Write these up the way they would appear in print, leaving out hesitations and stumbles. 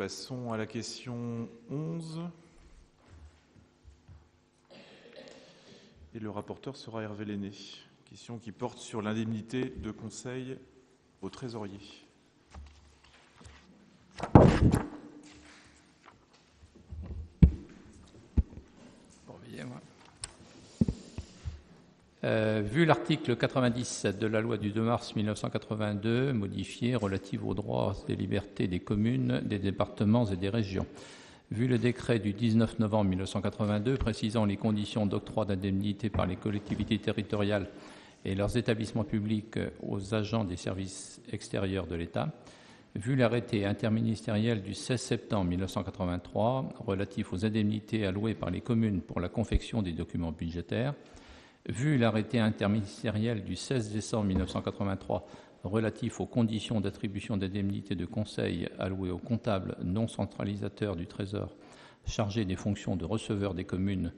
passons à la question 11. Et le rapporteur sera Hervé Lenné. Question qui porte sur l'indemnité de conseil au trésorier. Vu l'article 97 de la loi du 2 mars 1982, modifié, relative aux droits et libertés des communes, des départements et des régions, vu le décret du 19 novembre 1982 précisant les conditions d'octroi d'indemnités par les collectivités territoriales et leurs établissements publics aux agents des services extérieurs de l'État, vu l'arrêté interministériel du 16 septembre 1983 relatif aux indemnités allouées par les communes pour la confection des documents budgétaires, vu l'arrêté interministériel du 16 décembre 1983 relatif aux conditions d'attribution d'indemnités de conseil allouées aux comptables non centralisateurs du Trésor chargés des fonctions de receveur des communes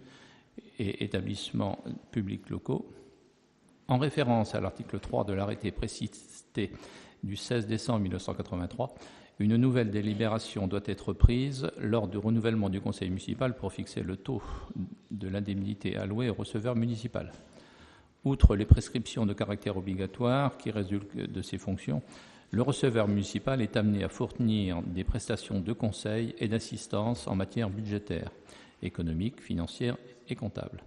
et établissements publics locaux, en référence à l'article 3 de l'arrêté précité du 16 décembre 1983, une nouvelle délibération doit être prise lors du renouvellement du conseil municipal pour fixer le taux de l'indemnité allouée au receveur municipal. Outre les prescriptions de caractère obligatoire qui résultent de ces fonctions, le receveur municipal est amené à fournir des prestations de conseil et d'assistance en matière budgétaire, économique, financière et comptable.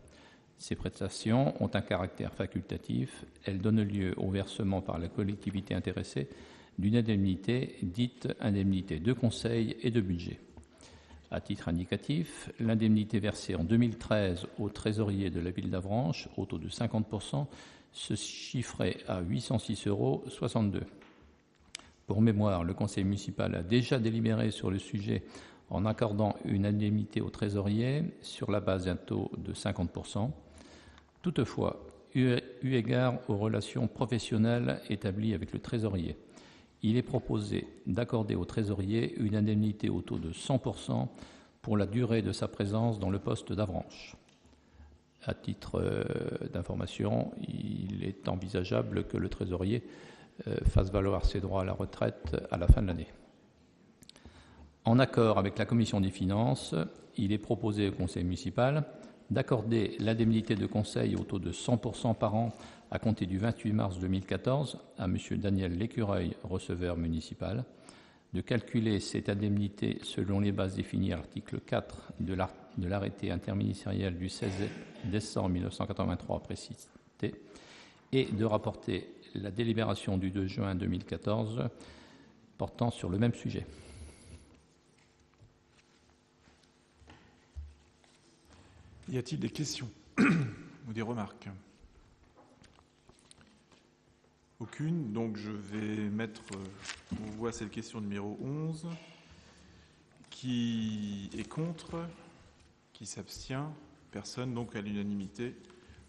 Ces prestations ont un caractère facultatif. Elles donnent lieu au versement par la collectivité intéressée d'une indemnité dite indemnité de conseil et de budget. À titre indicatif, l'indemnité versée en 2013 au trésorier de la ville d'Avranches, au taux de 50%, se chiffrait à 806,62 €. Pour mémoire, le conseil municipal a déjà délibéré sur le sujet en accordant une indemnité au trésorier sur la base d'un taux de 50%. Toutefois, eu égard aux relations professionnelles établies avec le trésorier, il est proposé d'accorder au trésorier une indemnité au taux de 100% pour la durée de sa présence dans le poste d'Avranches. À titre d'information, il est envisageable que le trésorier fasse valoir ses droits à la retraite à la fin de l'année. En accord avec la Commission des finances, il est proposé au conseil municipal d'accorder l'indemnité de conseil au taux de 100% par an à compter du 28 mars 2014 à M. Daniel Lécureuil, receveur municipal, de calculer cette indemnité selon les bases définies à l'article 4 de l'arrêté interministériel du 16 décembre 1983 précité et de rapporter la délibération du 2 juin 2014 portant sur le même sujet. Y a-t-il des questions ou des remarques ? Aucune, donc je vais mettre en voie cette question numéro 11. Qui est contre ? Qui s'abstient ? Personne, donc à l'unanimité.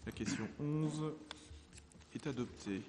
La question 11 est adoptée.